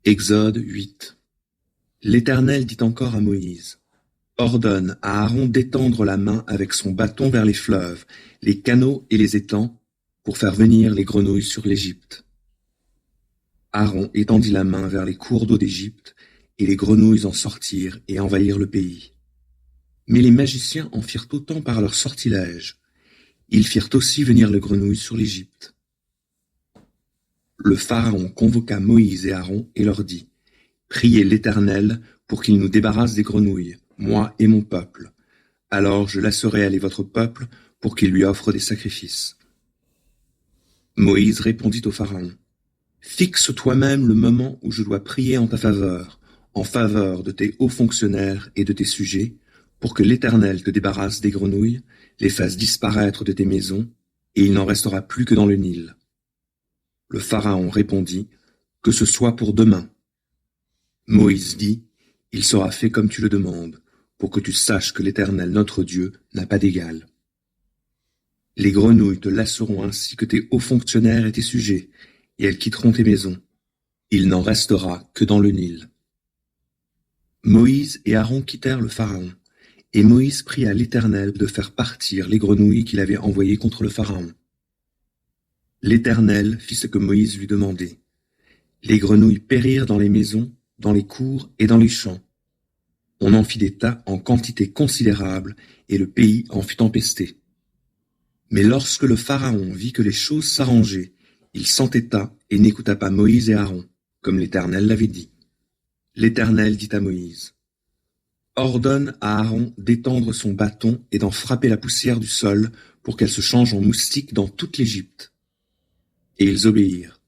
Exode 8. L'Éternel dit encore à Moïse: Ordonne à Aaron d'étendre la main avec son bâton vers les fleuves, les canaux et les étangs, pour faire venir les grenouilles sur l'Égypte. Aaron étendit la main vers les cours d'eau d'Égypte, et les grenouilles en sortirent et envahirent le pays. Mais les magiciens en firent autant par leur sortilège. Ils firent aussi venir les grenouilles sur l'Égypte. Le Pharaon convoqua Moïse et Aaron et leur dit: Priez l'Éternel pour qu'il nous débarrasse des grenouilles, moi et mon peuple. Alors je laisserai aller votre peuple pour qu'il lui offre des sacrifices. Moïse répondit au Pharaon: Fixe toi-même le moment où je dois prier en ta faveur, en faveur de tes hauts fonctionnaires et de tes sujets, pour que l'Éternel te débarrasse des grenouilles, les fasse disparaître de tes maisons, et il n'en restera plus que dans le Nil. Le Pharaon répondit: Que ce soit pour demain. Moïse dit: Il sera fait comme tu le demandes, pour que tu saches que l'Éternel notre Dieu n'a pas d'égal. Les grenouilles te lasseront ainsi que tes hauts fonctionnaires et tes sujets, et elles quitteront tes maisons. Il n'en restera que dans le Nil. Moïse et Aaron quittèrent le Pharaon, et Moïse pria l'Éternel de faire partir les grenouilles qu'il avait envoyées contre le Pharaon. L'Éternel fit ce que Moïse lui demandait. Les grenouilles périrent dans les maisons, dans les cours et dans les champs. On en fit des tas en quantité considérable, et le pays en fut empesté. Mais lorsque le Pharaon vit que les choses s'arrangeaient, il s'entêta et n'écouta pas Moïse et Aaron, comme l'Éternel l'avait dit. L'Éternel dit à Moïse: Ordonne à Aaron d'étendre son bâton et d'en frapper la poussière du sol pour qu'elle se change en moustique dans toute l'Égypte. Et ils obéirent.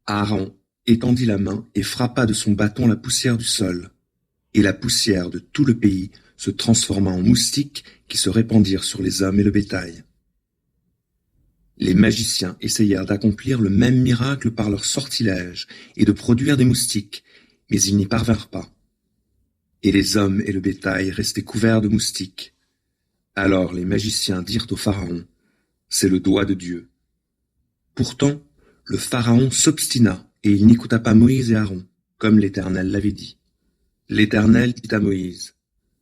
Aaron étendit la main et frappa de son bâton la poussière du sol, et la poussière de tout le pays se transforma en moustiques qui se répandirent sur les hommes et le bétail. Les magiciens essayèrent d'accomplir le même miracle par leur sortilège et de produire des moustiques, mais ils n'y parvinrent pas. Et les hommes et le bétail restaient couverts de moustiques. Alors les magiciens dirent au Pharaon: C'est le doigt de Dieu. Pourtant, le Pharaon s'obstina et il n'écouta pas Moïse et Aaron, comme l'Éternel l'avait dit. L'Éternel dit à Moïse: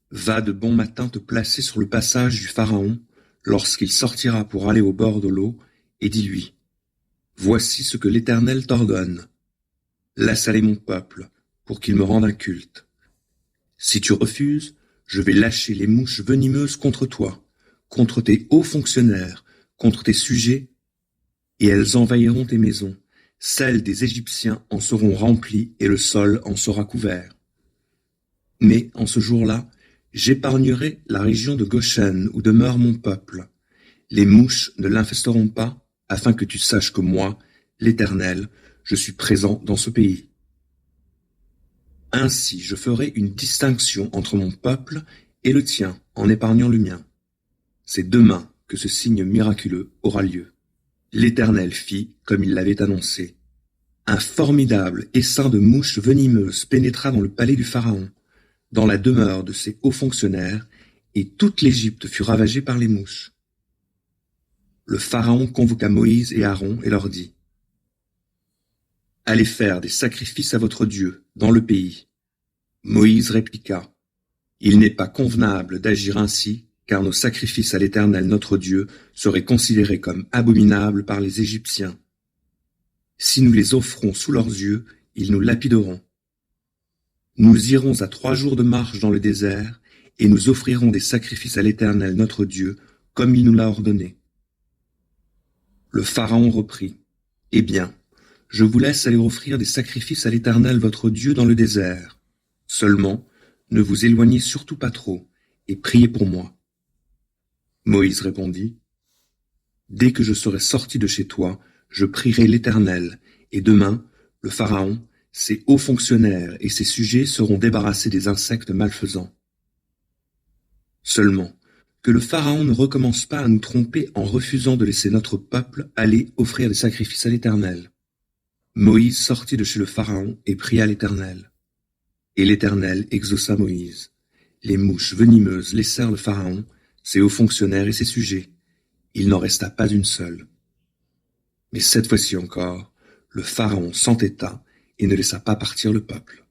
Va de bon matin te placer sur le passage du Pharaon lorsqu'il sortira pour aller au bord de l'eau, et dis-lui: Voici ce que l'Éternel t'ordonne. Laisse aller mon peuple, pour qu'il me rende un culte. Si tu refuses, je vais lâcher les mouches venimeuses contre toi, contre tes hauts fonctionnaires, contre tes sujets, et elles envahiront tes maisons. Celles des Égyptiens en seront remplies et le sol en sera couvert. Mais en ce jour-là, j'épargnerai la région de Goshen où demeure mon peuple. Les mouches ne l'infesteront pas, afin que tu saches que moi, l'Éternel, je suis présent dans ce pays. Ainsi je ferai une distinction entre mon peuple et le tien, en épargnant le mien. C'est demain que ce signe miraculeux aura lieu. L'Éternel fit comme il l'avait annoncé. Un formidable essaim de mouches venimeuses pénétra dans le palais du Pharaon, dans la demeure de ses hauts fonctionnaires, et toute l'Égypte fut ravagée par les mouches. Le Pharaon convoqua Moïse et Aaron et leur dit: Allez faire des sacrifices à votre Dieu dans le pays. Moïse répliqua: Il n'est pas convenable d'agir ainsi, car nos sacrifices à l'Éternel notre Dieu seraient considérés comme abominables par les Égyptiens. Si nous les offrons sous leurs yeux, ils nous lapideront. Nous irons à 3 jours de marche dans le désert, et nous offrirons des sacrifices à l'Éternel notre Dieu, comme il nous l'a ordonné. Le Pharaon reprit: Eh bien, je vous laisse aller offrir des sacrifices à l'Éternel votre Dieu dans le désert. Seulement, ne vous éloignez surtout pas trop, et priez pour moi. Moïse répondit: Dès que je serai sorti de chez toi, je prierai l'Éternel, et demain, le Pharaon, ses hauts fonctionnaires et ses sujets seront débarrassés des insectes malfaisants. Seulement, que le Pharaon ne recommence pas à nous tromper en refusant de laisser notre peuple aller offrir des sacrifices à l'Éternel. Moïse sortit de chez le Pharaon et pria l'Éternel. Et l'Éternel exauça Moïse. Les mouches venimeuses laissèrent le Pharaon, ses hauts fonctionnaires et ses sujets. Il n'en resta pas une seule. Mais cette fois-ci encore, le Pharaon s'entêta et ne laissa pas partir le peuple.